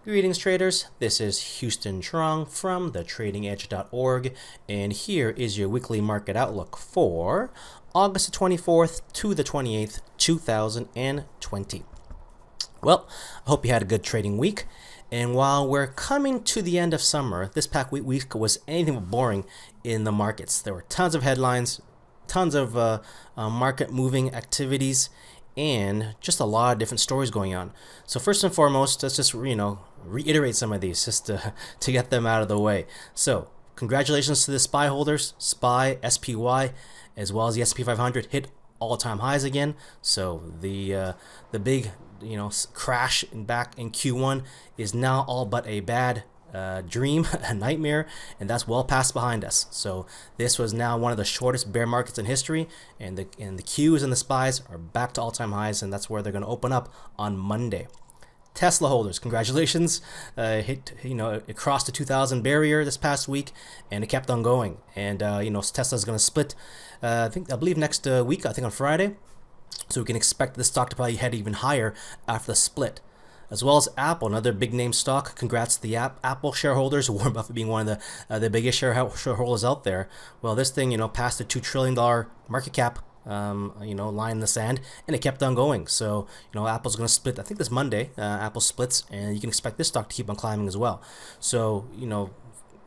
Greetings traders, this is Houston Trong from thetradingedge.org, and here is your weekly market outlook for August the 24th to the 28th, 2020. Well, I hope you had a good trading week, and while we're coming to the end of summer, this past week was anything but boring in the markets. There were tons of headlines, tons of market moving activities, and just a lot of different stories going on. So first and foremost, let's just reiterate some of these just to get them out of the way. So congratulations to the SPY holders. SPY, SPY, as well as the SP 500 hit all-time highs again. So the big crash back in Q1 is now all but a bad dream, a nightmare, and that's well past behind us. So this was now one of the shortest bear markets in history, and the Qs and the SPYs are back to all-time highs, and that's where they're going to open up on Monday. Tesla holders, congratulations! It crossed the 2,000 barrier this past week, and it kept on going. And Tesla's going to split. I believe next week. I think on Friday. So we can expect this stock to probably head even higher after the split. As well as Apple, another big name stock. Congrats to the Apple shareholders, Warren Buffett being one of the biggest shareholders out there. Well, this thing, passed the $2 trillion market cap, line in the sand, and it kept on going. So, Apple's going to split, I think this Monday, Apple splits, and you can expect this stock to keep on climbing as well. So,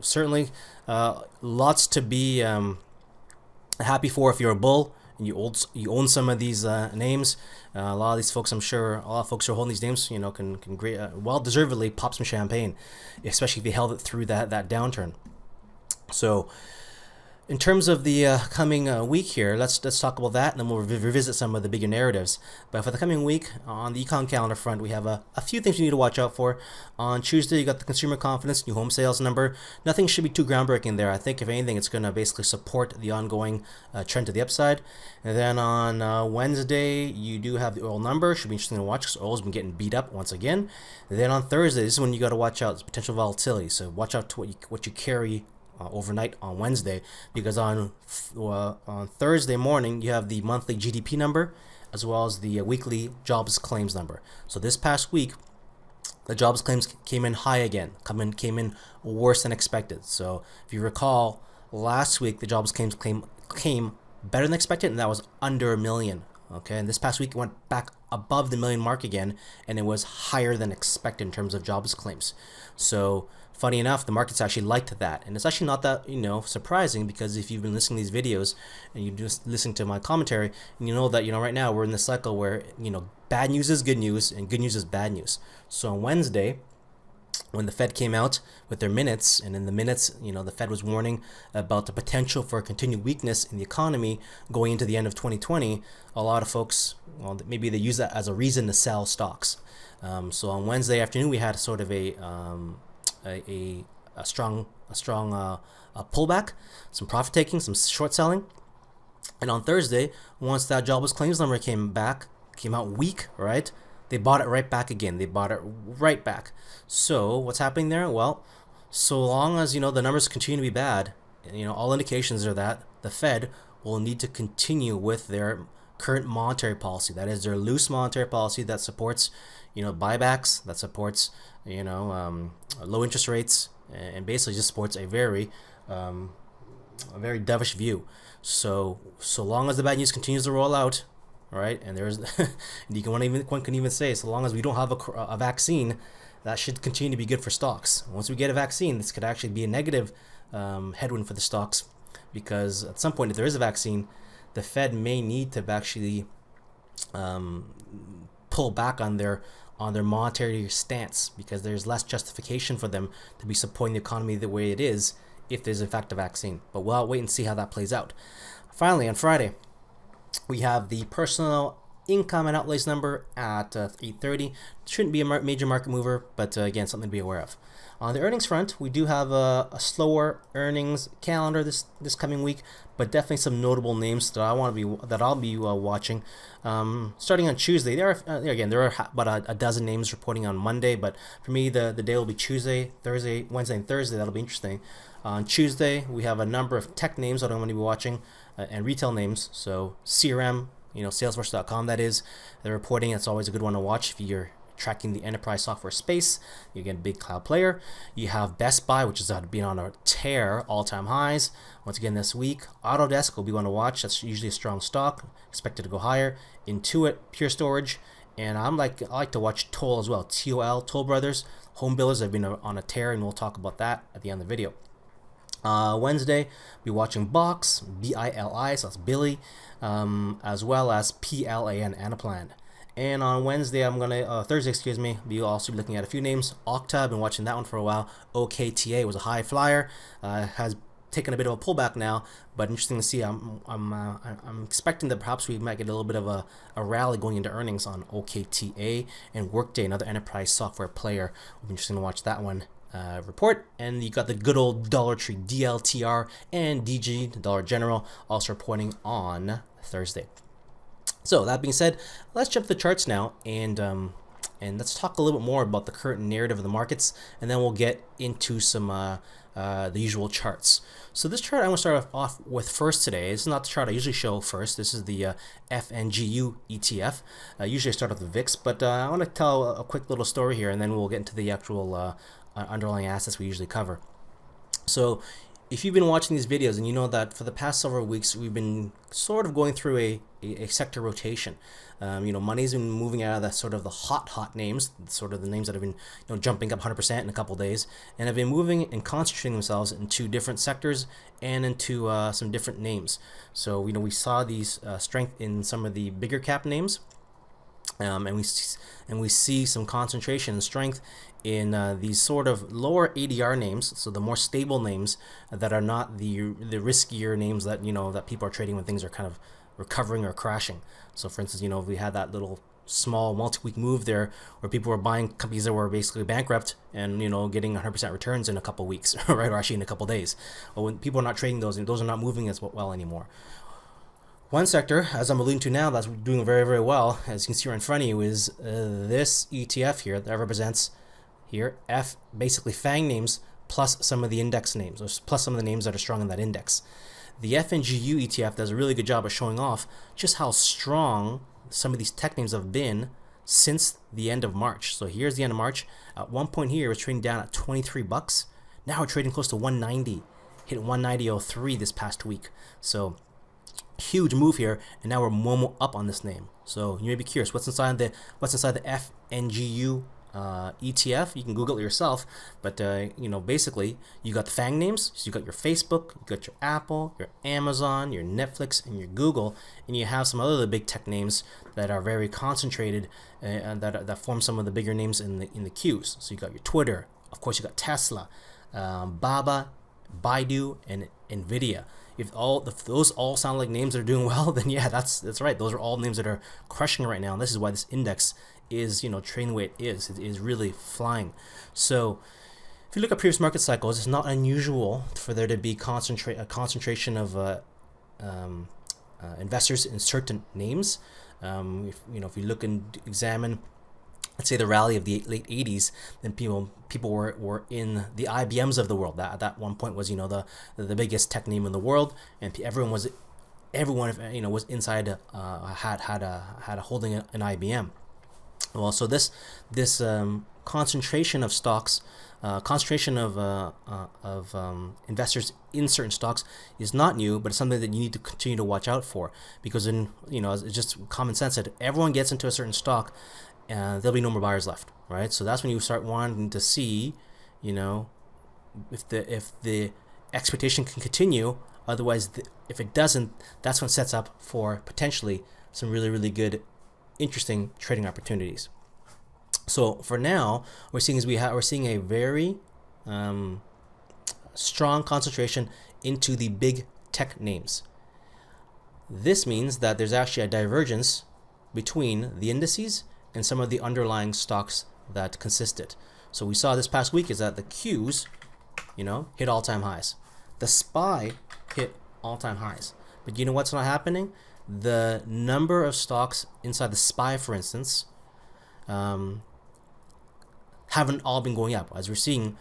certainly lots to be happy for if you're a bull. You own some of these names. A lot of these folks, I'm sure, a lot of folks who are holding these names, can well deservedly pop some champagne, especially if they held it through that downturn. So, in terms of the coming week here, let's talk about that, and then we'll revisit some of the bigger narratives. But for the coming week, on the econ calendar front, we have a few things you need to watch out for. On Tuesday, you got the consumer confidence, new home sales number. Nothing should be too groundbreaking there. I think, if anything, it's going to basically support the ongoing trend to the upside. And then on Wednesday, you do have the oil number. Should be interesting to watch because oil's been getting beat up once again. And then on Thursday, this is when you got to watch out potential volatility. So watch out to what you carry overnight on Wednesday, because on Thursday morning you have the monthly GDP number as well as the weekly jobs claims number. So this past week, the jobs claims came in high again, came in worse than expected. So if you recall, last week the jobs claims came better than expected, and that was under 1 million. Okay, and this past week it went back above the 1 million mark again, and it was higher than expected in terms of jobs claims. So funny enough, the markets actually liked that, and it's actually not that surprising, because if you've been listening to these videos and you just listen to my commentary, you know that right now we're in this cycle where bad news is good news and good news is bad news. So on Wednesday, when the Fed came out with their minutes, and in the minutes, the Fed was warning about the potential for continued weakness in the economy going into the end of 2020, a lot of folks, well, maybe they use that as a reason to sell stocks. So on Wednesday afternoon, we had sort of a strong pullback, some profit taking, some short selling. And on Thursday, once that jobless claims number came out weak, right? They bought it right back again. They bought it right back. So what's happening there? Well, so long as the numbers continue to be bad, all indications are that the Fed will need to continue with their current monetary policy. That is, their loose monetary policy that supports buybacks, that supports low interest rates, and basically just supports a very dovish view. So long as the bad news continues to roll out, right? And there's one can even say, so long as we don't have a vaccine, that should continue to be good for stocks. Once we get a vaccine, this could actually be a negative headwind for the stocks, because at some point, if there is a vaccine, the Fed may need to actually pull back on their monetary stance, because there's less justification for them to be supporting the economy the way it is if there's in fact a vaccine. But we'll wait and see how that plays out. Finally, on Friday, we have the personal income and outlays number at 8:30. Shouldn't be a major market mover, but again, something to be aware of. On the earnings front, we do have a slower earnings calendar this coming week, but definitely some notable names that I'll be watching. Starting on Tuesday, there are about a dozen names reporting on Monday, but for me, the day will be Tuesday, Thursday, Wednesday, and Thursday. That'll be interesting. On Tuesday, we have a number of tech names that I'm going to be watching, and retail names. So CRM, Salesforce.com. That is, they're reporting. It's always a good one to watch if you're tracking the enterprise software space. You get a big cloud player. You have Best Buy, which has been on a tear, all-time highs. Once again this week, Autodesk will be one to watch. That's usually a strong stock, expected to go higher. Intuit, Pure Storage, and I like to watch Toll as well. TOL, Toll Brothers, home builders have been on a tear, and we'll talk about that at the end of the video. Wednesday, we're watching Box, BILI, so that's Billy, as well as PLAN, Anaplan. And on Thursday, we'll also be looking at a few names. Okta, been watching that one for a while. OKTA was a high flyer, has taken a bit of a pullback now, but interesting to see. I'm expecting that perhaps we might get a little bit of a rally going into earnings on OKTA, and Workday, another enterprise software player. It'll be interesting to watch that one report. And you got the good old Dollar Tree, DLTR, and DG, the Dollar General, also reporting on Thursday. So that being said, let's jump to the charts now, and let's talk a little bit more about the current narrative of the markets, and then we'll get into some the usual charts. So this chart I want to start off with first today. This is not the chart I usually show first. This is the FNGU ETF. Usually I start with the VIX, but I want to tell a quick little story here, and then we'll get into the actual underlying assets we usually cover. So if you've been watching these videos, and you know that for the past several weeks we've been sort of going through a sector rotation. Money's been moving out of the sort of the hot names, sort of the names that have been jumping up 100% in a couple days, and have been moving and concentrating themselves into different sectors and into some different names. So we saw these strength in some of the bigger cap names, and we see some concentration and strength in these sort of lower ADR names, so the more stable names that are not the riskier names that that people are trading when things are kind of recovering or crashing. So for instance, we had that little small multi-week move there where people were buying companies that were basically bankrupt and getting 100% returns in a couple weeks, right, or actually in a couple days. But when people are not trading those, and those are not moving as well anymore. One sector, as I'm alluding to now, that's doing very, very well, as you can see right in front of you, is this ETF here that represents here basically FANG names plus some of the index names, or plus some of the names that are strong in that index. The FNGU ETF does a really good job of showing off just how strong some of these tech names have been since the end of March. So here's the end of March. At one point here, it was trading down at 23 bucks. Now we're trading close to 190. Hit 190.03 this past week. So huge move here, and now we're MOMO up on this name. So you may be curious, what's inside the FNGU ETF? You can Google it yourself, but basically you got the FANG names. So you got your Facebook, you got your Apple, your Amazon, your Netflix, and your Google, and you have some other big tech names that are very concentrated and that form some of the bigger names in the queues. So you got your Twitter, of course you got Tesla, Baba, Baidu, and Nvidia. If those all sound like names that are doing well, then yeah, that's right. Those are all names that are crushing right now, and this is why this index is trading the way it is. It is really flying. So if you look at previous market cycles, it's not unusual for there to be a concentration of investors in certain names. If you look and examine, let's say, the rally of the late 80s, then people were in the IBMs of the world. That at that one point was the biggest tech name in the world, and everyone was inside had a holding an IBM. Well, so this concentration of stocks, concentration of investors in certain stocks is not new, but it's something that you need to continue to watch out for, because it's just common sense that if everyone gets into a certain stock, there'll be no more buyers left, right? So that's when you start wanting to see, if the expectation can continue. Otherwise, if it doesn't, that's when it sets up for potentially some really, really good, interesting trading opportunities. So for now, we're seeing a very strong concentration into the big tech names. This means that there's actually a divergence between the indices and some of the underlying stocks that consist it. So we saw this past week is that the Qs, hit all-time highs. The SPY hit all-time highs. But you know what's not happening? The number of stocks inside the SPY, for instance, haven't all been going up. As we're seeing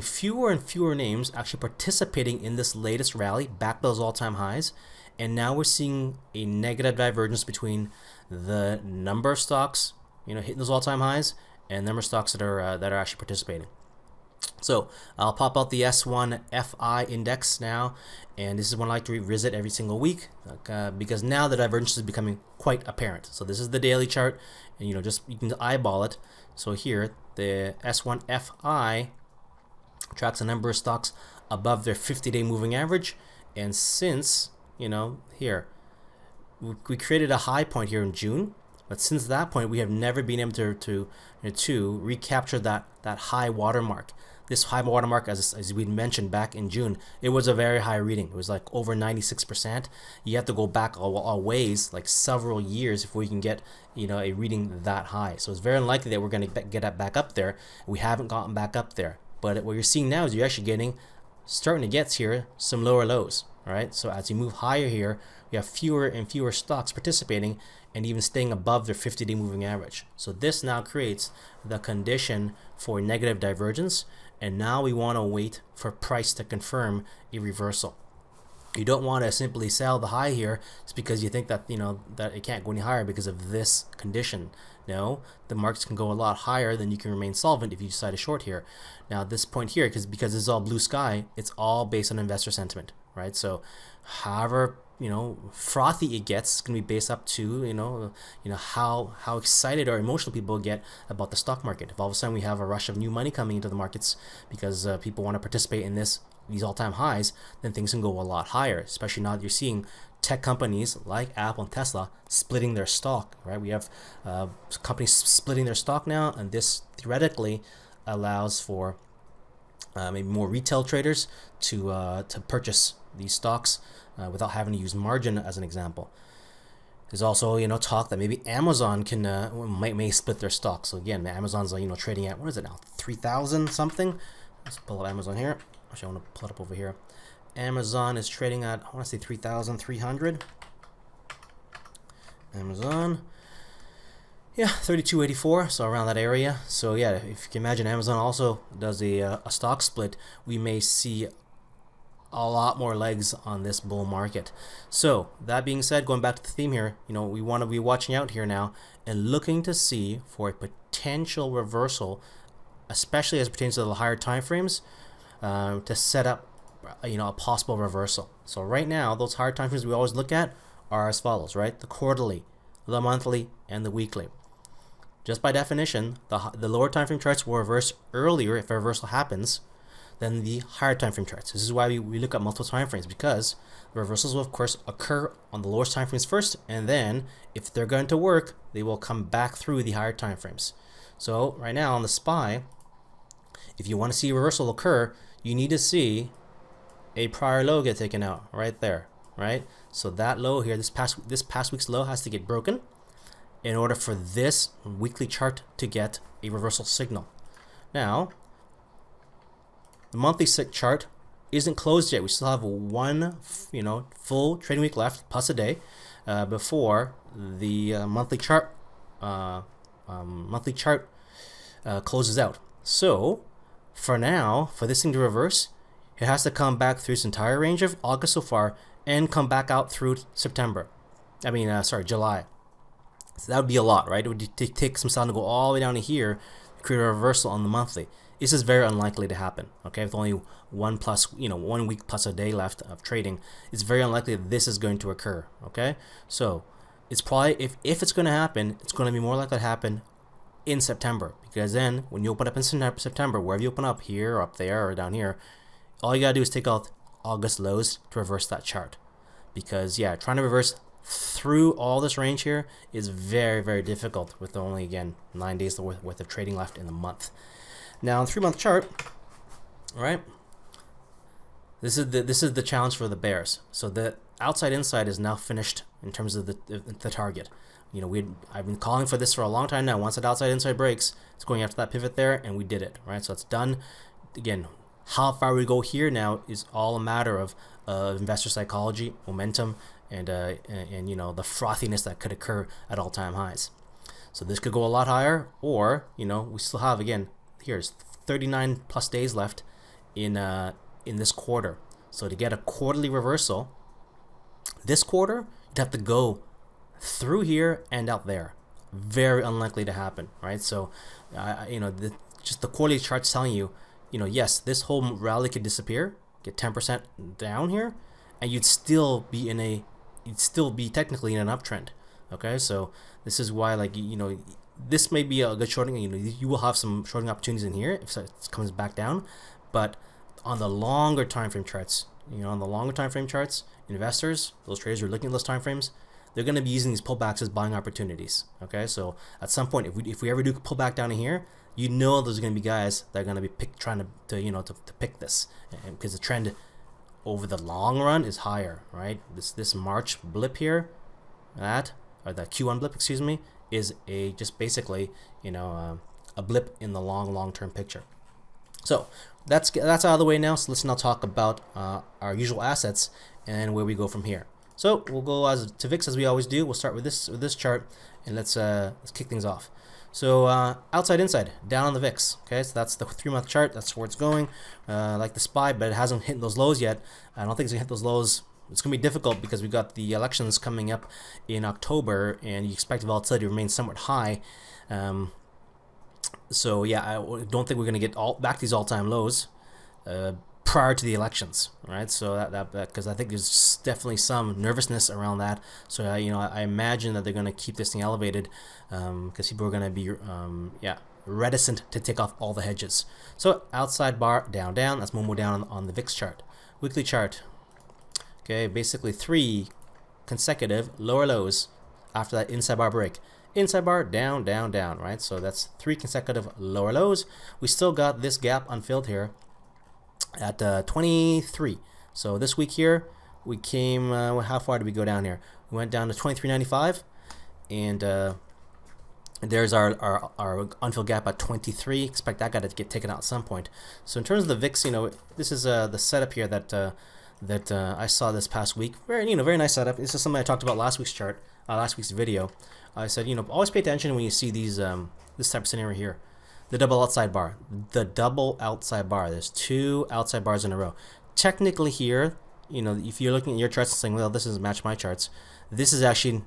fewer and fewer names actually participating in this latest rally, back those all-time highs, and now we're seeing a negative divergence between the number of stocks, hitting those all-time highs, and number of stocks that are actually participating. So I'll pop out the S1 FI index now, and this is one I like to revisit every single week because now the divergence is becoming quite apparent. So this is the daily chart, and just you can eyeball it. So here the S1 FI tracks a number of stocks above their 50-day moving average, and since here we created a high point here in June, but since that point we have never been able to recapture that high watermark. This high watermark, as we mentioned back in June, it was a very high reading. It was like over 96%. You have to go back a ways, like several years, before you can get a reading that high. So it's very unlikely that we're going to get back up there. We haven't gotten back up there. But what you're seeing now is you're actually starting to get here some lower lows. All right. So as you move higher here, you have fewer and fewer stocks participating and even staying above their 50-day moving average. So this now creates the condition for negative divergence. And now we want to wait for price to confirm a reversal. You don't want to simply sell the high here just because you think that that it can't go any higher because of this condition. No, the markets can go a lot higher than you can remain solvent if you decide to short here. Now at this point here, because it's all blue sky, it's all based on investor sentiment, right? So however frothy it gets, it's going to be based up to how excited or emotional people get about the stock market. If all of a sudden we have a rush of new money coming into the markets because people want to participate in these all-time highs, then things can go a lot higher, especially now that you're seeing tech companies like Apple and Tesla splitting their stock, right? We have companies splitting their stock now, and this theoretically allows for maybe more retail traders to purchase these stocks without having to use margin, as an example. There's also talk that maybe Amazon may split their stock. So again, Amazon's trading at, what is it now, 3,000 something. Let's pull up Amazon here. Actually, I want to pull it up over here. Amazon is trading at, I want to say 3,300. Amazon, yeah, 32.84, so around that area. So yeah, if you can imagine, Amazon also does a stock split, we may see a lot more legs on this bull market. So that being said, going back to the theme here, we want to be watching out here now and looking to see for a potential reversal, especially as it pertains to the higher time frames, to set up a possible reversal. So right now, those higher time frames we always look at are as follows, right? The quarterly, the monthly, and the weekly. Just by definition, the lower time frame charts will reverse earlier if a reversal happens than the higher time frame charts. This is why we look at multiple time frames, because the reversals will of course occur on the lowest time frames first, and then if they're going to work, they will come back through the higher time frames. So right now on the SPY, if you want to see a reversal occur, you need to see a prior low get taken out right there, right? So that low here, this past week's low has to get broken in order for this weekly chart to get a reversal signal. Now, the monthly chart isn't closed yet. We still have one, full trading week left, plus a day, before the monthly chart closes out. So, for now, for this thing to reverse, it has to come back through its entire range of August so far and come back out through July. So that would be a lot, right? It would take some time to go all the way down to here, create a reversal on the monthly. This is very unlikely to happen, okay? With only 1 week plus a day left of trading, it's very unlikely that this is going to occur, okay? So it's probably, if it's going to happen, it's going to be more likely to happen in September, because then when you open up in September, wherever you open up, here or up there or down here, all you got to do is take out August lows to reverse that chart. Because yeah, trying to reverse through all this range here is very, very difficult with only, again, 9 days worth of trading left in the month. Now, on the 3-month chart, all right, this is the challenge for the bears. So the outside inside is now finished in terms of the target. I've been calling for this for a long time now. Once that outside inside breaks, it's going after that pivot there, and we did it, right? So it's done. Again, how far we go here now is all a matter of investor psychology, momentum, and the frothiness that could occur at all-time highs. So this could go a lot higher, or we still have, again, here's 39 plus days left in this quarter. So to get a quarterly reversal, this quarter, you'd have to go through here and out there. very unlikely to happen, right? So, just the quarterly chart's telling you, yes, this whole rally could disappear, get 10% down here, and you'd still be technically in an uptrend. Okay, so this is why, like, this may be a good shorting. You will have some shorting opportunities in here if it comes back down, but on the longer time frame charts, investors, those traders who are looking at those time frames, they're going to be using these pullbacks as buying opportunities. Okay, so at some point, if we ever do pull back down in here, there's going to be guys that are going to be trying to pick this, because the trend over the long run is higher, right? This March blip here, or the Q1 blip, excuse me, is just basically a blip in the long term picture. So that's out of the way now. So let's now talk about our usual assets and where we go from here. So we'll go to VIX as we always do. We'll start with this chart, and let's kick things off. So outside inside, down on the VIX. Okay, so that's the 3-month chart. That's where it's going, like the SPY, but it hasn't hit those lows yet. I don't think it's gonna hit those lows. It's gonna be difficult because we've got the elections coming up in October, and you expect volatility to remain somewhat high. So yeah, I don't think we're gonna get back these all-time lows prior to the elections, right? So that because I think there's definitely some nervousness around that. So I imagine that they're gonna keep this thing elevated because people are gonna be reticent to take off all the hedges. So outside bar down. That's MOMO down on the VIX chart. Weekly chart. Okay, basically 3 consecutive lower lows after that inside bar break. Inside bar down, right? So that's 3 consecutive lower lows. We still got this gap unfilled here at 23. So this week here, we came, how far did we go down here? We went down to 23.95, and there's our unfilled gap at 23. Expect that guy to get taken out at some point. So in terms of the VIX, this is the setup here that I saw this past week. Very nice setup. This is something I talked about last week's chart, last week's video. I said, always pay attention when you see these this type of scenario here. The double outside bar. There's 2 outside bars in a row. Technically here, if you're looking at your charts and saying, well, this doesn't match my charts, this is actually,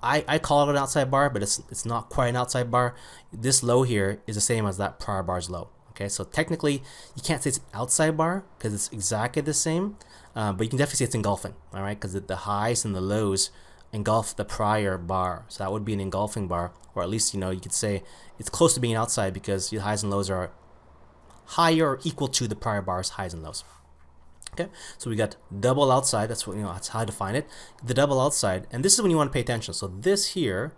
I call it an outside bar, but it's not quite an outside bar. This low here is the same as that prior bar's low. Okay, so technically you can't say it's an outside bar because it's exactly the same, but you can definitely say it's engulfing. All right, because the highs and the lows engulf the prior bar, so that would be an engulfing bar, or at least you could say it's close to being outside because the highs and lows are higher or equal to the prior bar's highs and lows. Okay, so we got double outside. That's what that's how I define it. The double outside, and this is when you want to pay attention. So this here,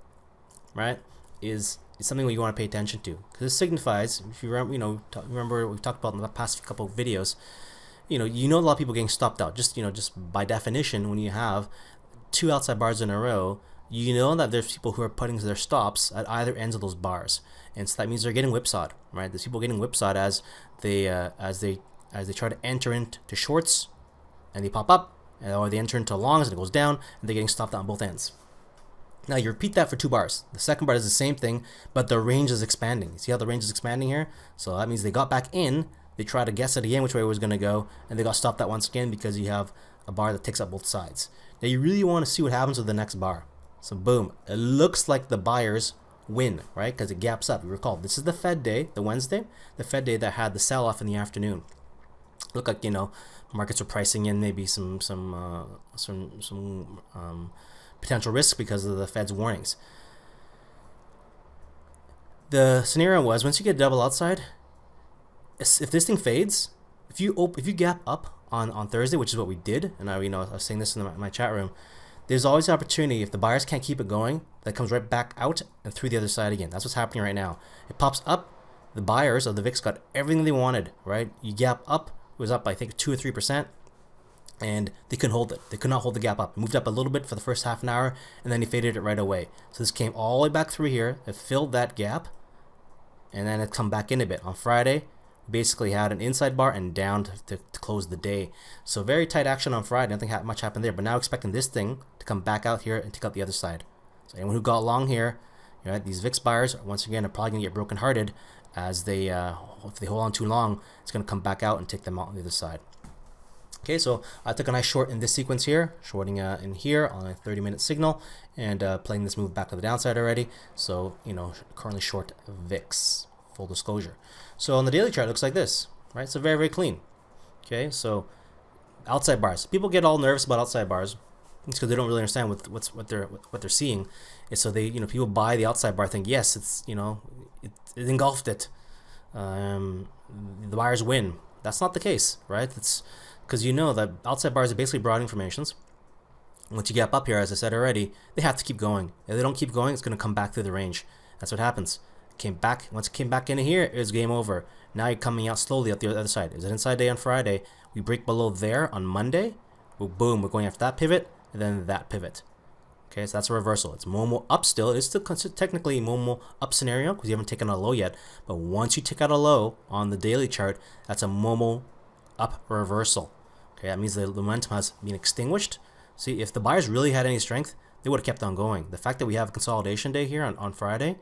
right, is something that you want to pay attention to because it signifies. If you remember we talked about in the past couple of videos. A lot of people getting stopped out. Just by definition, when you have 2 outside bars in a row, that there's people who are putting their stops at either ends of those bars, and so that means they're getting whipsawed, right? There's people getting whipsawed as they try to enter into shorts, and they pop up, or they enter into longs and it goes down, and they're getting stopped out on both ends. Now you repeat that for 2 bars. The second bar is the same thing, but the range is expanding. See how the range is expanding here? So that means they got back in, they try to guess it again which way it was going to go, and they got stopped out once again because you have a bar that takes up both sides. Now you really want to see what happens with the next bar. So boom, it looks like the buyers win, right? Because it gaps up. You recall, this is the Fed day, the Wednesday, the Fed day that had the sell-off in the afternoon. Look like markets are pricing in maybe some potential risk because of the Fed's warnings. The scenario was once you get double outside, if this thing fades, if you gap up on Thursday, which is what we did, and I was saying this in my chat room, there's always the opportunity if the buyers can't keep it going, that comes right back out and through the other side again. That's what's happening right now. It pops up. The buyers of the VIX got everything they wanted, right? You gap up, it was up I think 2 or 3%, and they couldn't hold it. They could not hold the gap up. It moved up a little bit for the first half an hour, and then they faded it right away. So this came all the way back through here. It filled that gap, and then it come back in a bit. On Friday, basically had an inside bar and down to close the day. So very tight action on Friday. Nothing much happened there, but now expecting this thing to come back out here and take out the other side. So anyone who got long here, these VIX buyers once again are probably gonna get brokenhearted as they if they hold on too long, it's gonna come back out and take them out on the other side. Okay, so I took a nice short in this sequence here, shorting in here on a 30-minute signal, and playing this move back to the downside already. So, you know, currently short VIX, full disclosure. So on the daily chart, it looks like this, right? So very, very clean. Okay, so outside bars. People get all nervous about outside bars. It's because they don't really understand what they're seeing. And so they, you know, people buy the outside bar, think yes, it's, you know, it engulfed it. The buyers win. That's not the case, right? It's because you know that outside bars are basically broad informations. Once you gap up here, as I said already, they have to keep going. If they don't keep going, it's going to come back through the range. That's what happens. Came back. Once it came back into here, it's game over. Now you're coming out slowly out the other side. Is it inside day on Friday? We break below there on Monday. Well, boom, we're going after that pivot and then that pivot. Okay, so that's a reversal. It's MOMO up still. It is still technically a MOMO up scenario because you haven't taken out a low yet. But once you take out a low on the daily chart, that's a MOMO up reversal. Okay, that means the momentum has been extinguished. See, if the buyers really had any strength, they would have kept on going. The fact that we have a consolidation day here on Friday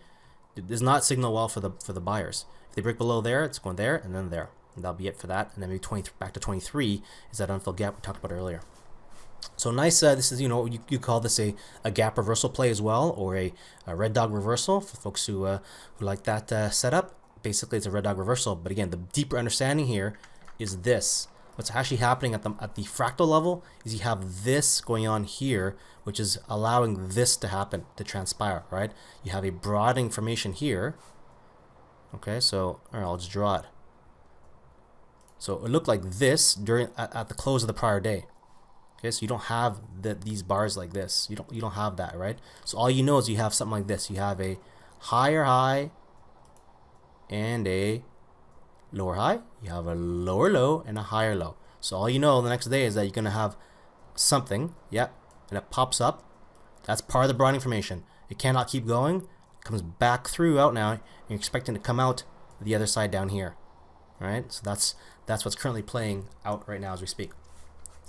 does not signal well for the buyers. If they break below there, it's going there and then there. And that'll be it for that. And then maybe back to 23 is that unfilled gap we talked about earlier. So nice, this is, you know, you call this a gap reversal play as well, or a red dog reversal for folks who like that setup. Basically, it's a red dog reversal. But again, the deeper understanding here is this. What's actually happening at the fractal level is you have this going on here, which is allowing this to happen, to transpire, right? You have a broadening formation here. Okay, so all right, I'll just draw it. So it looked like this during at the close of the prior day. Okay, so you don't have these bars like this. You don't have that, right? So all you know is you have something like this. You have a higher high and a lower high. You have a lower low and a higher low. So all you know the next day is that you're gonna have something, yep, and it pops up. That's part of the broadening formation. It cannot keep going. It comes back through out now. And you're expecting to come out the other side down here. All right, so that's what's currently playing out right now as we speak.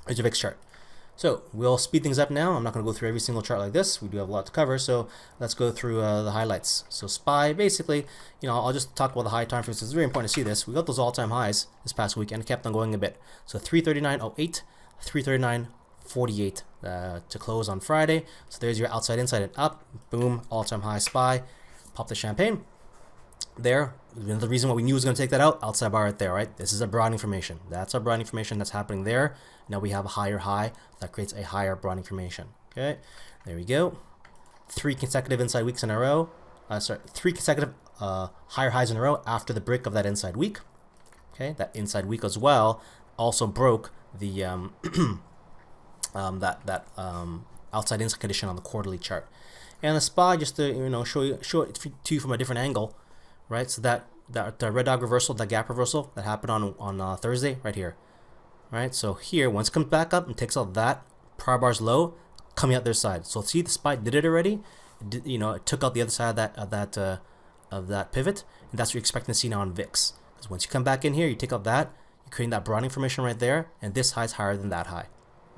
Here's your VIX chart. So we'll speed things up now. I'm not going to go through every single chart like this. We do have a lot to cover, so let's go through the highlights. So SPY, basically, you know, I'll just talk about the high time frames. It's very important to see this. We got those all-time highs this past week, and it kept on going a bit. So 339.08, 339.48 to close on Friday. So there's your outside, inside, and up. Boom, all-time high SPY. Pop the champagne. There, the reason why we knew it was going to take that out, outside bar right there, right? This is a broadening formation. That's a broadening formation that's happening there. Now we have a higher high that creates a higher broadening formation. Okay, there we go. 3 consecutive inside weeks in a row. 3 consecutive higher highs in a row after the break of that inside week. Okay, that inside week as well also broke the outside inside condition on the quarterly chart. And the SPY, just to, you know, show it to you from a different angle. Right, so that red dog reversal, that gap reversal that happened on Thursday, right here. Right, so here, once it comes back up and takes out that prior bar's low, coming out their side. So see, the SPY did it already. You know, it took out the other side of that pivot, and that's what you're expecting to see now on VIX. Because once you come back in here, you take out that, you're creating that broadening formation right there, and this high is higher than that high.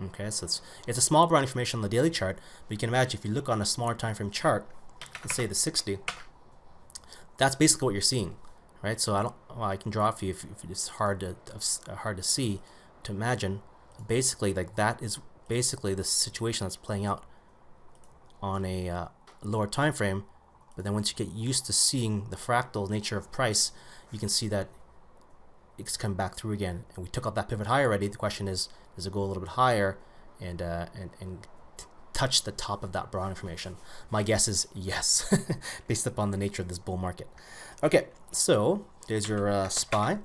Okay, so it's a small broadening formation on the daily chart, but you can imagine if you look on a smaller time frame chart, let's say the 60. That's basically what you're seeing, right? So I can draw it for you if it's hard to see, to imagine. Basically, like that is basically the situation that's playing out on a lower time frame. But then once you get used to seeing the fractal nature of price, you can see that it's come back through again. And we took out that pivot high already. The question is, does it go a little bit higher and touch the top of that broad information? My guess is yes, based upon the nature of this bull market. Okay, so there's your SPY.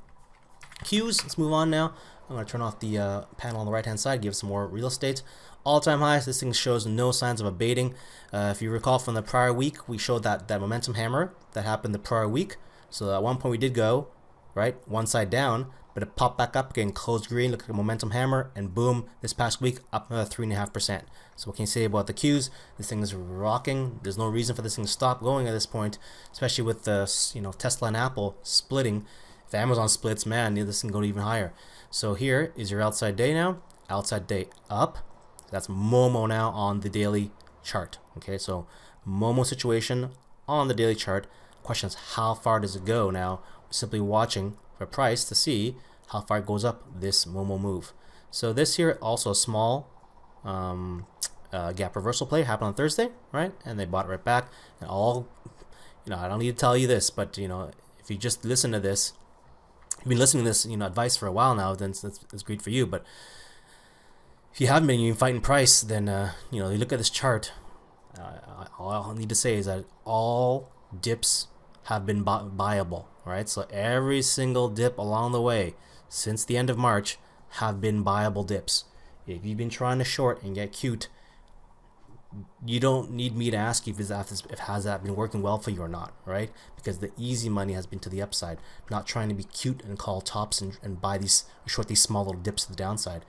Qs, let's move on now. I'm going to turn off the panel on the right hand side, give some more real estate. All-time highs, this thing shows no signs of abating. If you recall from the prior week, we showed that momentum hammer that happened the prior week. So at one point we did go, right, one side down, but it popped back up again, closed green, look at the momentum hammer, and boom, this past week up another 3.5%. So what can you say about the Qs? This thing is rocking. There's no reason for this thing to stop going at this point, especially with the Tesla and Apple splitting. If Amazon splits, man, this can go even higher. So here is your outside day now. Outside day up. That's MOMO now on the daily chart. Okay, so MOMO situation on the daily chart. Question is, how far does it go now? Simply watching for price to see how far it goes up this MOMO move. So this here also a small gap reversal play happened on Thursday, right? And they bought it right back. And all, I don't need to tell you this, but if you just listen to this, you've been listening to this, advice for a while now, then it's great for you. But if you haven't been, you've been fighting price, then you look at this chart. All I need to say is that all dips have been buyable, right? So every single dip along the way since the end of March have been buyable dips. If you've been trying to short and get cute, you don't need me to ask you if has that been working well for you or not, right? Because the easy money has been to the upside, not trying to be cute and call tops and buy short these small little dips to the downside.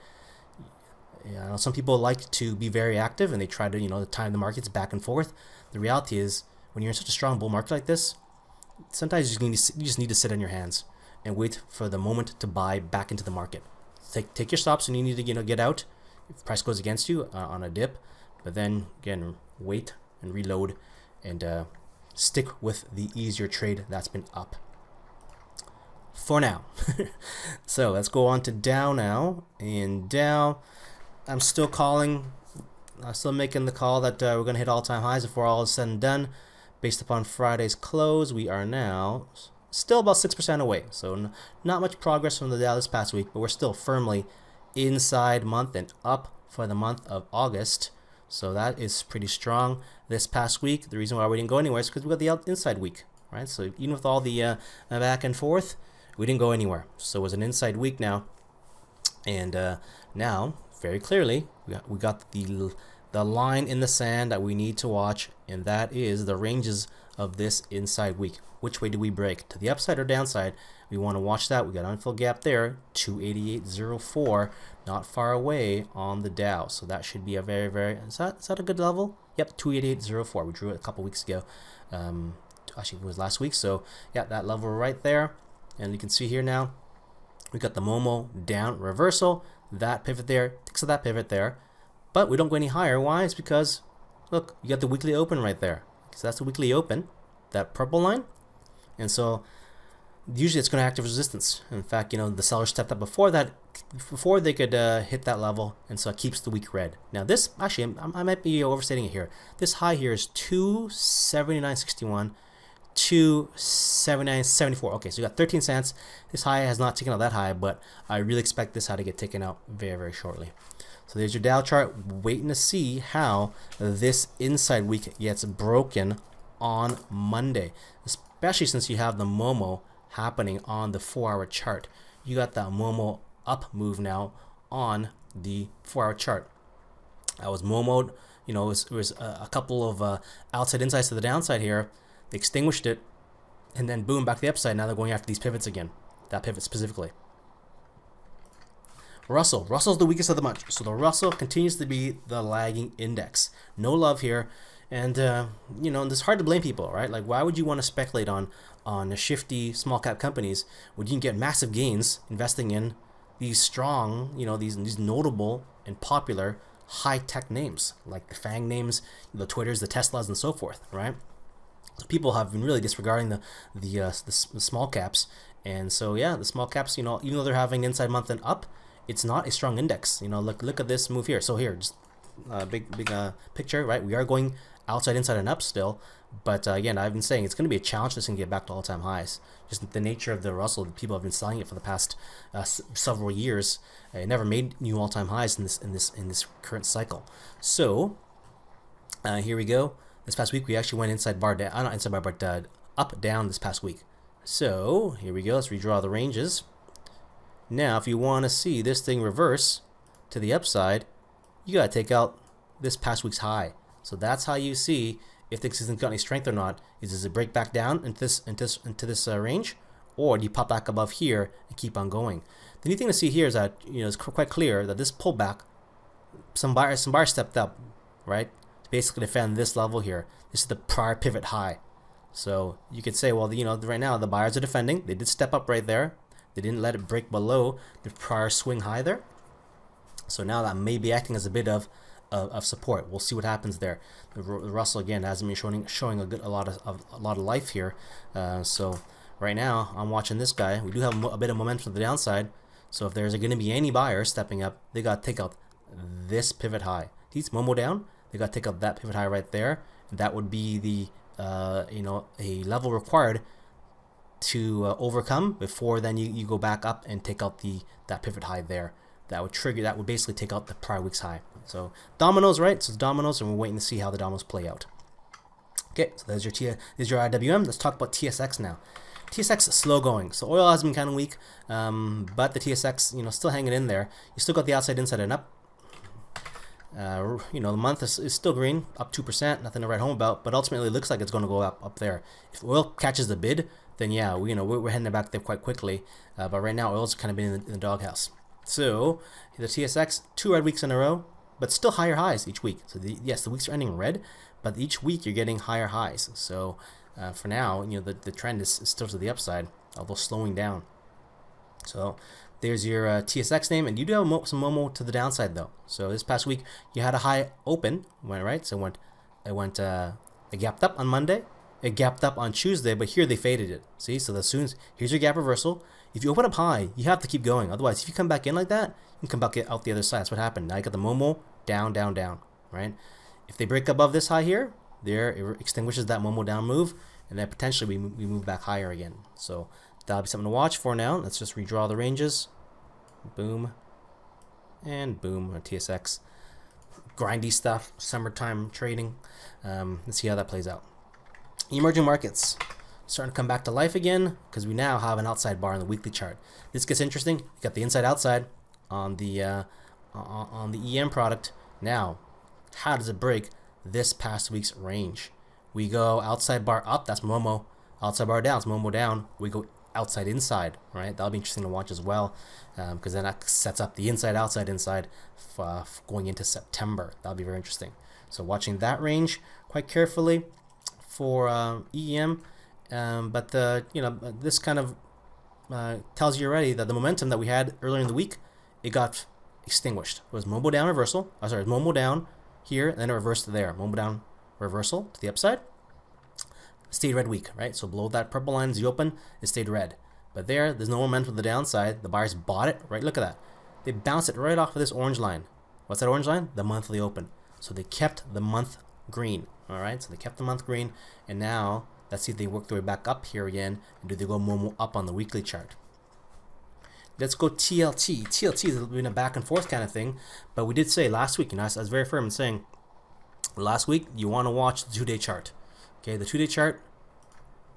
Some people like to be very active and they try to time the markets back and forth. The reality is, when you're in such a strong bull market like this, sometimes you just need to sit on your hands and wait for the moment to buy back into the market. Take your stops when you need to get out if price goes against you on a dip, but then again wait and reload and stick with the easier trade that's been up for now. So let's go on to Dow now. And Dow, I'm still making the call that we're going to hit all-time highs before all is said and done. Based upon Friday's close, we are now still about 6% away. So not much progress from the Dow this past week, but we're still firmly inside month and up for the month of August. So that is pretty strong. This past week, the reason why we didn't go anywhere is because we got the inside week, right? So even with all the back and forth, we didn't go anywhere. So it was an inside week now. And now, very clearly, we got the line in the sand that we need to watch, and that is the ranges of this inside week. Which way do we break? To the upside or downside? We want to watch that. We got an unfilled gap there, 288.04, not far away on the Dow. So that should be a very, very, is that a good level? Yep, 288.04. We drew it a couple weeks ago. Actually, it was last week. So yeah, that level right there. And you can see here now, we got the MOMO down reversal, that pivot there, ticks of that pivot there. But we don't go any higher. Why? It's because, look, you got the weekly open right there. So that's the weekly open, that purple line. And so usually it's going to act as resistance. In fact, the seller stepped up before that, before they could hit that level, and so it keeps the week red. Now this, actually, I might be overstating it here. This high here is 279.61, 279.74. Okay, so you got 13 cents. This high has not taken out that high, but I really expect this high to get taken out very, very shortly. So there's your Dow chart, waiting to see how this inside week gets broken on Monday, especially since you have the MOMO happening on the 4-hour chart. You got that MOMO up move now on the 4-hour chart. That was MOMO, it was a couple of outside insights to the downside here. They extinguished it, and then boom, back to the upside. Now they're going after these pivots again, that pivot specifically. Russell's the weakest of the bunch. So the Russell continues to be the lagging index. No love here. And, it's hard to blame people, right? Like, why would you want to speculate on shifty small cap companies when you can get massive gains investing in these strong, these notable and popular high-tech names, like the FANG names, the Twitters, the Teslas, and so forth, right? So people have been really disregarding the small caps. And so, yeah, the small caps, even though they're having inside month and up, it's not a strong index. Look at this move here. So here, just big picture, right? We are going outside, inside, and up still. But again, I've been saying it's going to be a challenge to get back to all-time highs. Just the nature of the Russell, people have been selling it for the past several years. It never made new all-time highs in this current cycle. So here we go. This past week we actually went inside bar down, not inside bar, but up down this past week. So here we go. Let's redraw the ranges. Now, if you want to see this thing reverse to the upside, you got to take out this past week's high. So that's how you see if this hasn't got any strength or not. Does it break back down into this range, or do you pop back above here and keep on going? The neat thing to see here is that it's quite clear that this pullback, some buyers stepped up, right, to basically defend this level here. This is the prior pivot high. So you could say, well, right now the buyers are defending. They did step up right there. They didn't let it break below the prior swing high there. So now that may be acting as a bit of support. We'll see what happens there. The Russell again hasn't been showing a lot of life here. So right now I'm watching this guy. We do have a bit of momentum to the downside. So if there's going to be any buyers stepping up, they got to take out this pivot high. These MOMO down, they got to take out that pivot high right there. That would be the a level required to overcome before then you go back up and take out that pivot high there. That would basically take out the prior week's high. So dominoes, right? So it's dominoes, and we're waiting to see how the dominoes play out. Okay, so there's your IWM. Let's talk about TSX now. TSX is slow going. So oil has been kind of weak, but the TSX, still hanging in there. You still got the outside, inside, and up. The month is still green, up 2%, nothing to write home about, but ultimately it looks like it's going to go up there. If oil catches the bid, then yeah, we're heading back there quite quickly. But right now, oil's kind of been in the doghouse. So the TSX, 2 red weeks in a row, but still higher highs each week. So yes, the weeks are ending red, but each week you're getting higher highs. So for now, the trend is still to the upside, although slowing down. So there's your TSX name, and you do have some MOMO to the downside though. So this past week you had a high open, right? So it gapped up on Monday, it gapped up on Tuesday, but here they faded it. See, so here's your gap reversal. If you open up high, you have to keep going. Otherwise, if you come back in like that, you can come back out the other side. That's what happened. Now you got the MOMO down, down, down, right? If they break above this high here, it extinguishes that MOMO down move, and then potentially we move back higher again. So that'll be something to watch for now. Let's just redraw the ranges. Boom. And boom on TSX. Grindy stuff, summertime trading. Let's see how that plays out. Emerging markets starting to come back to life again because we now have an outside bar on the weekly chart. This gets interesting. You got the inside outside on the EM product. Now, how does it break this past week's range? We go outside bar up, that's MOMO. Outside bar down, it's MOMO down. We go outside inside, right? That'll be interesting to watch as well because then that sets up the inside outside inside going into September. That'll be very interesting. So watching that range quite carefully for EM. But this kind of tells you already that the momentum that we had earlier in the week, it got extinguished. It was MOMO down reversal. MOMO down here, and then it reversed there. MOMO down reversal to the upside. Stayed red weak, right? So below that purple line is the open, it stayed red. But there's no momentum to the downside. The buyers bought it, right? Look at that. They bounced it right off of this orange line. What's that orange line? The monthly open. So they kept the month green, all right? So they kept the month green, and now let's see if they work their way back up here again, and do they go MOMO up on the weekly chart. Let's go TLT. TLT has been a back and forth kind of thing, but we did say last week, I was very firm in saying last week you want to watch the 2-day chart. Okay, the 2-day chart,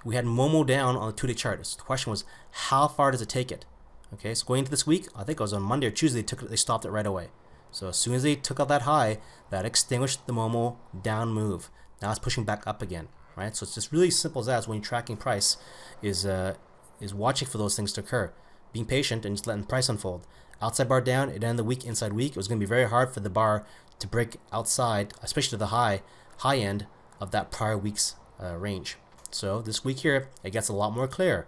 we had MOMO down on the 2-day chart. So the question was, how far does it take it? Okay, so going into this week, I think it was on Monday or Tuesday, they stopped it right away. So as soon as they took out that high, that extinguished the MOMO down move. Now it's pushing back up again, right? So it's just really simple as that. When you're tracking price, is watching for those things to occur, being patient and just letting price unfold. Outside bar down, it ended the week inside week. It was going to be very hard for the bar to break outside, especially to the high end of that prior week's range. So this week here, it gets a lot more clear.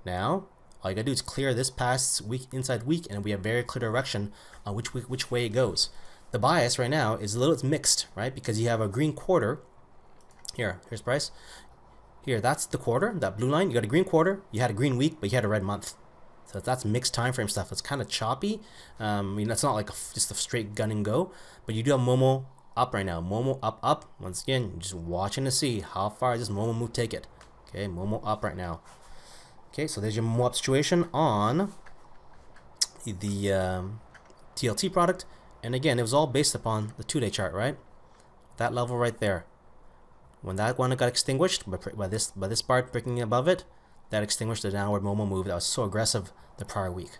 Now, all you gotta do is clear this past week, inside week, and we have very clear direction on which way it goes. The bias right now is it's mixed, right? Because you have a green quarter. Here's price. Here, that's the quarter, that blue line. You got a green quarter, you had a green week, but you had a red month. So that's mixed time frame stuff. It's kind of choppy. That's not like just a straight gun and go, but you do have MOMO up right now. MOMO up. Once again, just watching to see how far does this MOMO move take it. Okay, MOMO up right now. Okay, so there's your MOMO up situation on the TLT product. And again, it was all based upon the 2-day chart, right? That level right there. When that one got extinguished by this bar breaking above it, that extinguished the downward MOMO move that was so aggressive the prior week.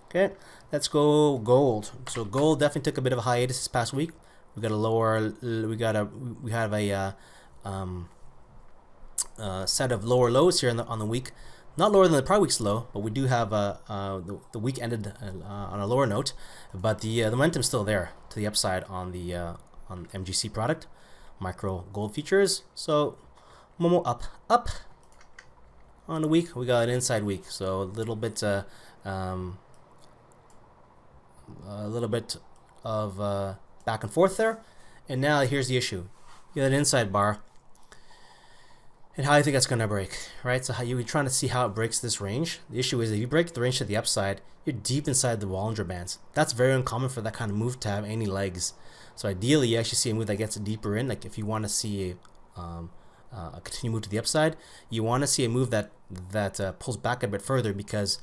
Okay, let's go gold. So gold definitely took a bit of a hiatus this past week. We have a set of lower lows here on the week. Not lower than the prior week's low, but we do have the week ended on a lower note. But the momentum's still there to the upside on the on MGC product, micro gold futures. So MOMO up on the week. We got an inside week, so a little bit of back and forth there. And now here's the issue. You got an inside bar. And how do you think that's going to break, right? So how you're trying to see how it breaks this range. The issue is if you break the range to the upside, you're deep inside the Bollinger Bands. That's very uncommon for that kind of move to have any legs. So ideally, you actually see a move that gets deeper in. Like if you want to see a continued move to the upside, you want to see a move that pulls back a bit further, because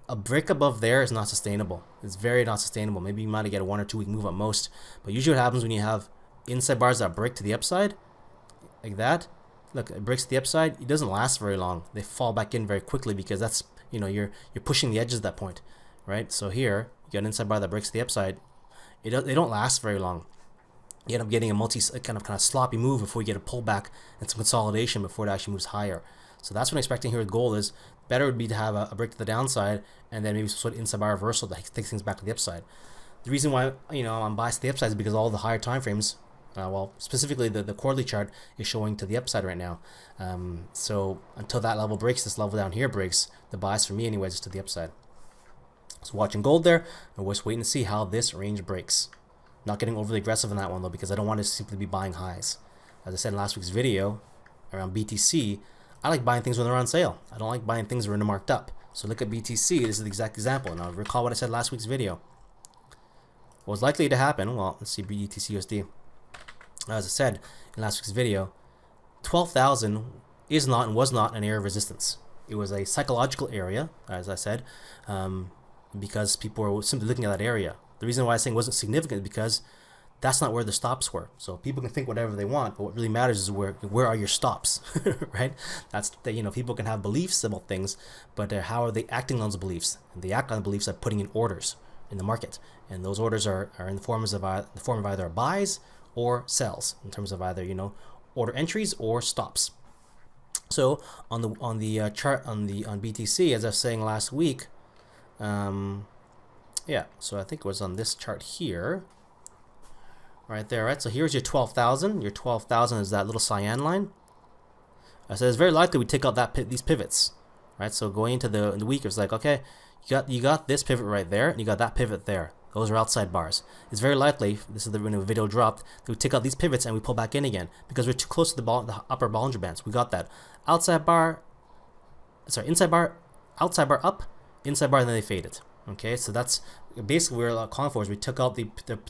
a break above there is not sustainable. It's very not sustainable. Maybe you might get a 1 or 2 week move at most. But usually what happens when you have inside bars that break to the upside, like that, look, it breaks to the upside, it doesn't last very long. They fall back in very quickly, because that's, you're pushing the edges at that point, right? So here, you got an inside bar that breaks to the upside. They don't last very long. You end up getting a kind of sloppy move before you get a pullback and some consolidation before it actually moves higher. So that's what I'm expecting here with gold. Is better would be to have a break to the downside and then maybe some sort of inside bar reversal that takes things back to the upside. The reason why I'm biased to the upside is because all the higher time frames, well, specifically the quarterly chart is showing to the upside right now. So until that level breaks, this level down here breaks, the bias for me anyways is to the upside. So watching gold there, and we're just waiting to see how this range breaks. Not getting overly aggressive on that one though, because I don't want to simply be buying highs. As I said in last week's video around BTC, I like buying things when they're on sale. I don't like buying things when they're marked up. So look at BTC. This is the exact example. Now recall what I said last week's video. What was likely to happen? Well, let's see BTC USD. As I said in last week's video, 12,000 is not and was not an area of resistance. It was a psychological area, as I said, because people were simply looking at that area. The reason why I saying wasn't significant is because that's not where the stops were. So people can think whatever they want, but what really matters is where are your stops, right? That's people can have beliefs about things, but how are they acting on those beliefs? And they act on the beliefs by putting in orders in the market, and those orders are in the form of either buys or sells, in terms of either order entries or stops. So on the chart on BTC, as I was saying last week, yeah, so I think it was on this chart here, right there, right? So here's your 12,000. Your 12,000 is that little cyan line. So it's very likely we take out these pivots, right? So going into the week, it's like, okay, you got this pivot right there, and you got that pivot there. Those are outside bars. It's very likely, this is when the video dropped, that we take out these pivots and we pull back in again, because we're too close to the upper Bollinger Bands. We got that inside bar, outside bar up, inside bar, and then they faded. Okay, so that's basically what we're calling for, is we took out the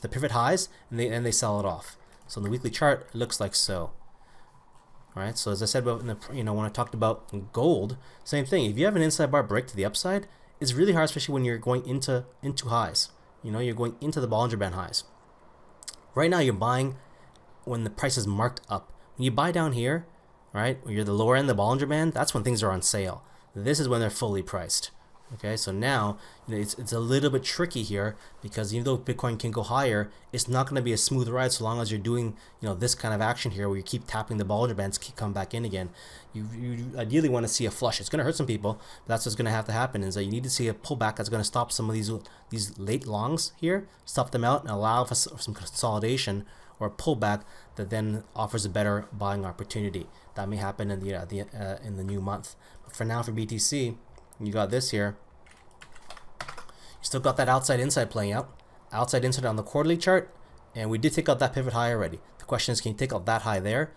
pivot highs and they sell it off. So in the weekly chart, it looks like so. All right, so as I said about when I talked about gold, same thing. If you have an inside bar break to the upside, it's really hard, especially when you're going into highs. You're going into the Bollinger Band highs. Right now, you're buying when the price is marked up. When you buy down here, right, when you're the lower end of the Bollinger Band, that's when things are on sale. This is when they're fully priced. Okay, so now it's a little bit tricky here, because even though Bitcoin can go higher, it's not going to be a smooth ride so long as you're doing this kind of action here, where you keep tapping the Bollinger Bands, keep coming back in again. You ideally want to see a flush. It's going to hurt some people, but that's what's going to have to happen, is that you need to see a pullback that's going to stop some of these late longs here, stop them out, and allow for some consolidation or a pullback that then offers a better buying opportunity. That may happen in the new month. But for now, for BTC, you got this here. You still got that outside inside playing out. Outside inside on the quarterly chart, and we did take out that pivot high already. The question is, can you take out that high there?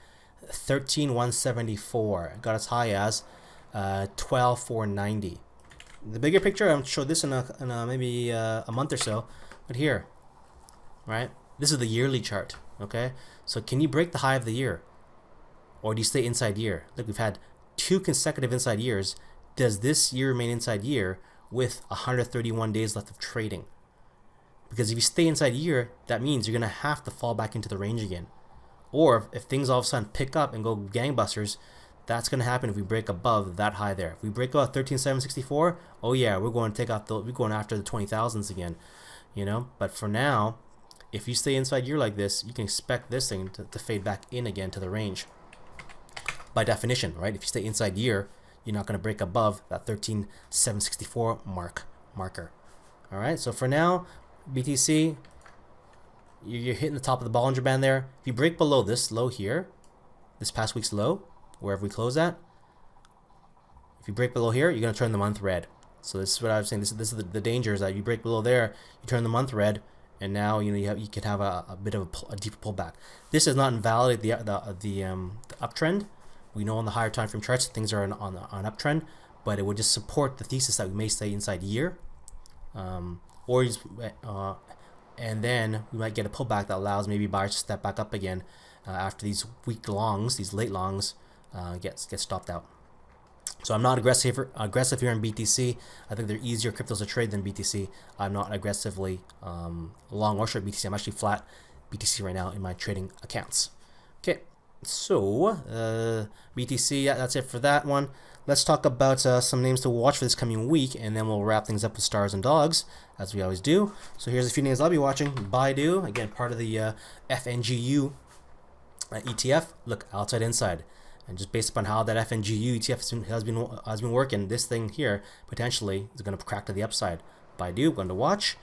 13,174. Got as high as 12,490. The bigger picture, I'm sure this in maybe a month or so. But here, right? This is the yearly chart. Okay, so can you break the high of the year, or do you stay inside year? Look, we've had 2 consecutive inside years. Does this year remain inside year with 131 days left of trading? Because if you stay inside year, that means you're going to have to fall back into the range again. Or if things all of a sudden pick up and go gangbusters, that's going to happen if we break above that high there. If we break above 13,764, oh yeah, we're going after the 20,000s again, But for now, if you stay inside year like this, you can expect this thing to fade back in again to the range. By definition, right? If you stay inside year, you're not going to break above that 13,764 marker. All right, so for now, BTC, you're hitting the top of the Bollinger Band there. If you break below this low here, this past week's low, wherever we close at, if you break below here, you're going to turn the month red. So this is what I was saying. This is the danger, is that you break below there, you turn the month red, and now you could have a bit of a deeper pullback. This does not invalidate the uptrend, We know on the higher time frame charts things are on an uptrend, but it would just support the thesis that we may stay inside year, or and then we might get a pullback that allows maybe buyers to step back up again after these weak longs, these late longs get stopped out. So I'm not aggressive here in BTC. I think they're easier cryptos to trade than BTC. I'm not aggressively long or short BTC. I'm actually flat BTC right now in my trading accounts. Okay, so BTC, yeah, that's it for that one. Let's talk about some names to watch for this coming week, and then we'll wrap things up with stars and dogs, as we always do. So here's a few names I'll be watching. Baidu, again, part of the FNGU ETF. Look, outside, inside. And just based upon how that FNGU ETF has been working, this thing here potentially is going to crack to the upside. Baidu, going to watch.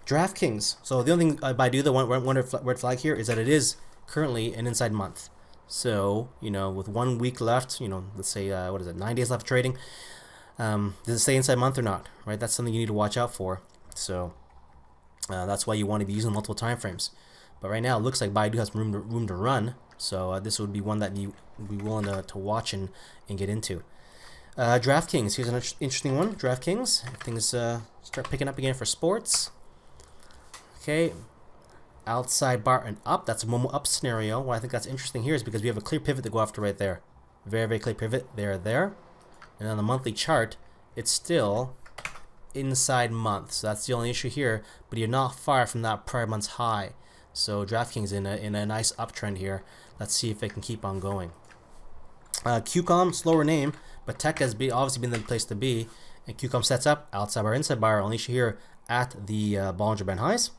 DraftKings. So the only thing Baidu, the one red flag here is that it is currently an inside month. So, with 1 week left, let's say, 9 days left of trading, does it stay inside month or not, right? That's something you need to watch out for. So that's why you want to be using multiple time frames. But right now, it looks like Baidu has room to run. So this would be one that you would be willing to watch and get into. DraftKings, here's an interesting one. DraftKings, things start picking up again for sports. Okay, outside bar and up. That's a MOMO up scenario. What I think that's interesting here is because we have a clear pivot to go after right there. Very, very clear pivot there. And on the monthly chart, it's still inside month. So that's the only issue here. But you're not far from that prior month's high. So DraftKings in a nice uptrend here. Let's see if it can keep on going. QCOM, slower name, but tech has obviously been the place to be. And QCOM sets up outside bar, inside bar. Only issue here at the Bollinger Band highs.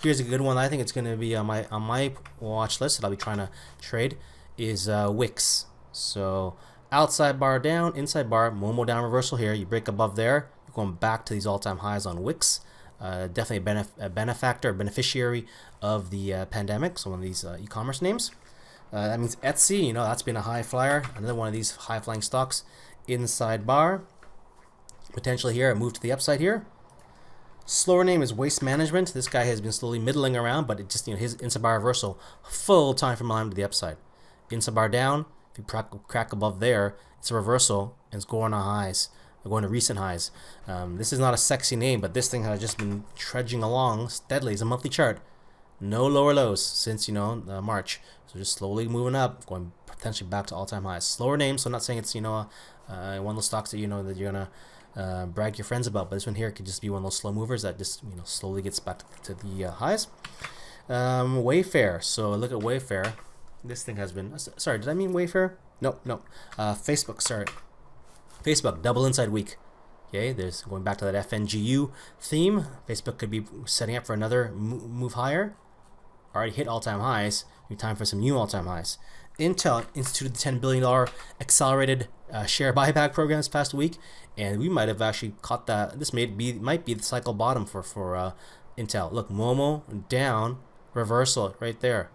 Here's a good one. I think it's going to be on my watch list that I'll be trying to trade is Wix. So outside bar down, inside bar, MOMO down reversal here. You break above there, you're going back to these all-time highs on Wix. Definitely a beneficiary of the pandemic. So one of these e-commerce names. That means Etsy. That's been a high flyer. Another one of these high-flying stocks. Inside bar, potentially here a move to the upside here. Slower name is Waste Management. This guy has been slowly middling around, but it just his inside bar reversal, full time from line to the upside. Inside bar down. If you crack above there, it's a reversal and it's going to highs. Going to recent highs. This is not a sexy name, but this thing has just been trudging along steadily. It's a monthly chart. No lower lows since, March. So just slowly moving up, going potentially back to all-time highs. Slower name, so I'm not saying it's, one of those stocks that, that you're going to brag your friends about. But this one here could just be one of those slow movers that just, slowly gets back to the highs. Wayfair. So look at Wayfair. This thing has been, sorry, did I mean Wayfair? No. Facebook, sorry. Facebook, double inside week. Okay, there's going back to that FNGU theme. Facebook could be setting up for another move higher. Already hit all-time highs. Time for some new all-time highs. Intel instituted the $10 billion accelerated share buyback program this past week, and we might have actually caught that. This might be the cycle bottom for Intel. Look, MOMO down, reversal right there.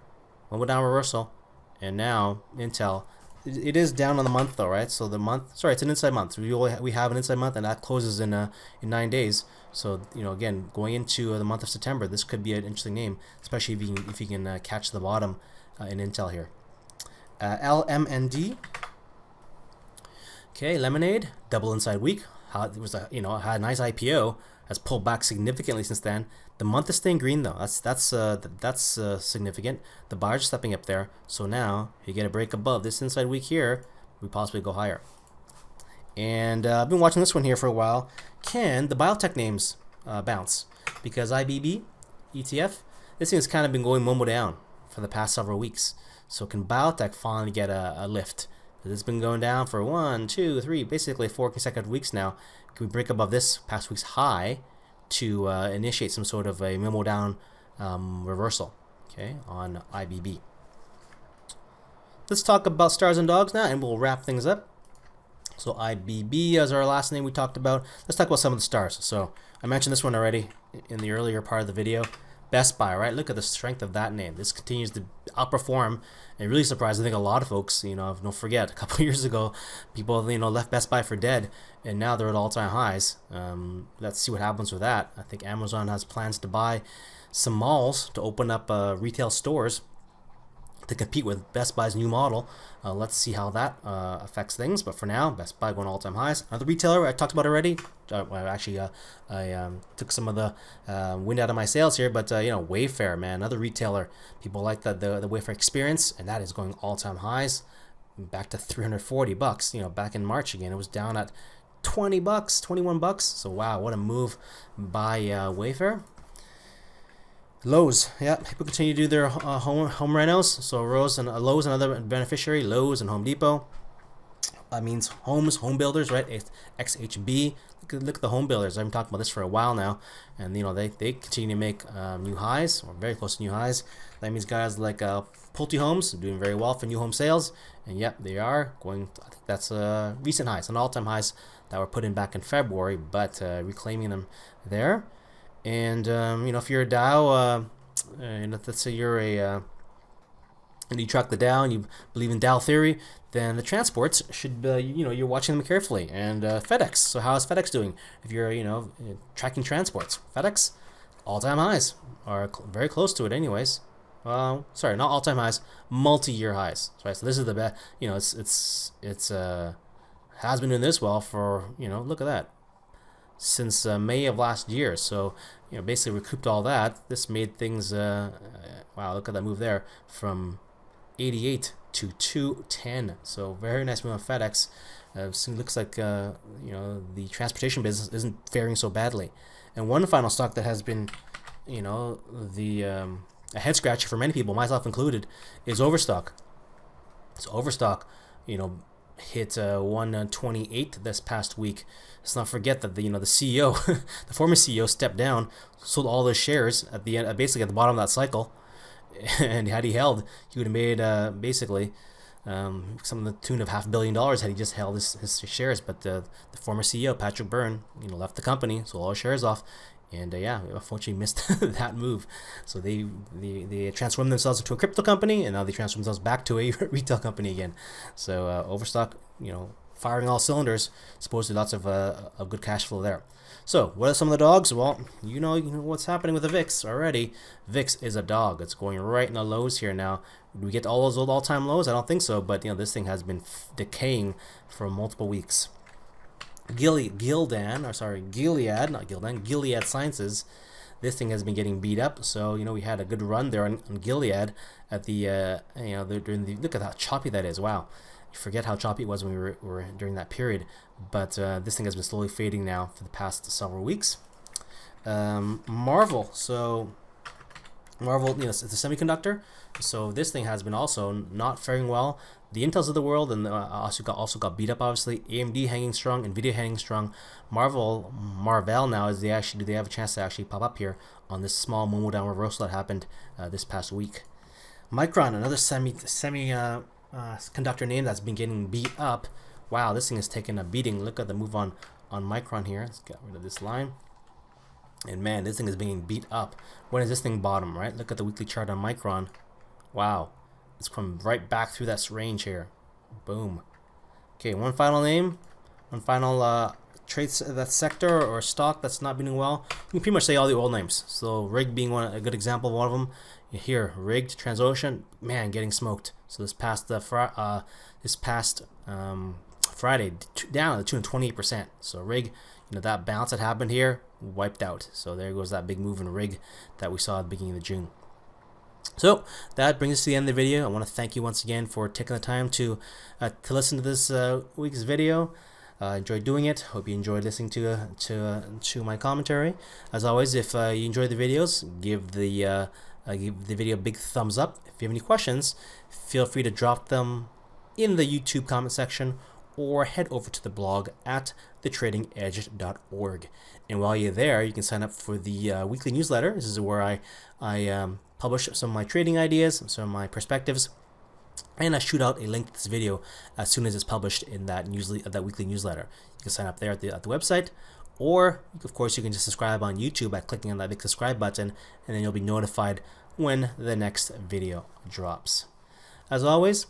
MOMO down, reversal, and now Intel. It is down on the month though, right? So the month, sorry, it's an inside month. We have an inside month, and that closes in 9 days. So again, going into the month of September, this could be an interesting name, especially if you can catch the bottom in Intel here. LMND. Okay, Lemonade, double inside week. It was had a nice IPO. Has pulled back significantly since then. The month is staying green though. That's significant. The buyers are stepping up there. So now, if you get a break above this inside week here, we possibly go higher. And I've been watching this one here for a while. Can the biotech names bounce? Because IBB, ETF, this thing has kind of been going MOMO down for the past several weeks. So can biotech finally get a lift? It's been going down for 1, 2, 3, basically 4 consecutive weeks now. Can we break above this past week's high to initiate some sort of a MOMO down reversal, okay, on IBB? Let's talk about stars and dogs now, and we'll wrap things up. So IBB as our last name we talked about. Let's talk about some of the stars. So I mentioned this one already in the earlier part of the video. Best Buy, right? Look at the strength of that name. This continues to outperform and really surprised. I think a lot of folks, don't forget, a couple of years ago, people, left Best Buy for dead, and now they're at all-time highs. Let's see what happens with that. I think Amazon has plans to buy some malls to open up retail stores, to compete with Best Buy's new model. Let's see how that affects things. But for now, Best Buy going all-time highs. Another retailer I talked about already. I took some of the wind out of my sails here, but Wayfair, man, another retailer. People like the Wayfair experience, and that is going all-time highs, back to $340. Back in March again, it was down at $20, $21. So wow, what a move by Wayfair. Lowe's, yeah, people continue to do their home renos. So Lowe's, another beneficiary. Lowe's and Home Depot. That means home builders, right? XHB. Look at the home builders. I've been talking about this for a while now, and they continue to make new highs, or very close to new highs. That means guys like Pulte Homes are doing very well for new home sales, and yep, they are going. I think that's recent highs, and all-time highs that were put in back in February, but reclaiming them there. And if you're a Dow, let's say you're and you track the Dow and you believe in Dow theory, then the transports should you're watching them carefully. And FedEx. So how is FedEx doing? If you're tracking transports, FedEx all-time highs, are very close to it, anyways. Sorry, not all-time highs, multi-year highs. Right. So this is the best. It's has been doing this well for look at that. Since May of last year. So basically recouped all that. This made things wow, look at that move there, from 88 to 210. So very nice move on FedEx. So it looks like the transportation business isn't faring so badly. And one final stock that has been a head scratcher for many people, myself included, is Overstock. So Overstock hit 128 this past week. Let's not forget that the CEO, the former CEO, stepped down, sold all those shares at the end, basically at the bottom of that cycle, and had he held, he would have made basically some of the tune of $500 million had he just held his shares. But the former CEO, Patrick Byrne, left the company, sold all his shares off. And unfortunately missed that move. So they transformed themselves into a crypto company, and now they transform themselves back to a retail company again. So Overstock, firing all cylinders. Supposedly lots of good cash flow there. So what are some of the dogs? Well, you know what's happening with the VIX already. VIX is a dog. It's going right in the lows here now. Do we get all those old all-time lows? I don't think so. But this thing has been decaying for multiple weeks. Gilead Sciences, this thing has been getting beat up. So we had a good run there on Gilead at the look at how choppy that is. Wow, you forget how choppy it was when we were during that period. But this thing has been slowly fading now for the past several weeks. Marvel, it's a semiconductor. So this thing has been also not faring well. The Intels of the world and also got beat up. Obviously, AMD hanging strong, Nvidia hanging strong. Marvel now do they have a chance to actually pop up here on this small MOMO down reversal that happened this past week. Micron, another conductor name that's been getting beat up. Wow, this thing is taking a beating. Look at the move on Micron here. Let's get rid of this line. And man, this thing is being beat up. When is this thing bottom, right? Look at the weekly chart on Micron. Wow. It's come right back through that range here. Boom. Okay, one final trade sector or stock that's not been doing well. You can pretty much say all the old names. So Rig being a good example of one of them. Here, Rigged, Transocean, man, getting smoked. So this past Friday, down to the tune of 28%. So Rig, that bounce that happened here, wiped out. So there goes that big move in Rig that we saw at the beginning of June. So that brings us to the end of the video. I want to thank you once again for taking the time to listen to this week's video. Enjoyed doing it. Hope you enjoyed listening to my commentary. As always, if you enjoyed the videos, give the video a big thumbs up. If you have any questions, feel free to drop them in the YouTube comment section or head over to the blog at thetradingedge.org. And while you're there, you can sign up for the weekly newsletter. This is where I publish some of my trading ideas, some of my perspectives, and I shoot out a link to this video as soon as it's published in that weekly newsletter. You can sign up there at the website, or of course you can just subscribe on YouTube by clicking on that big subscribe button, and then you'll be notified when the next video drops. As always,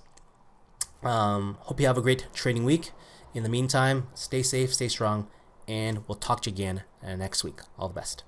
hope you have a great trading week. In the meantime, stay safe, stay strong, and we'll talk to you again next week. All the best.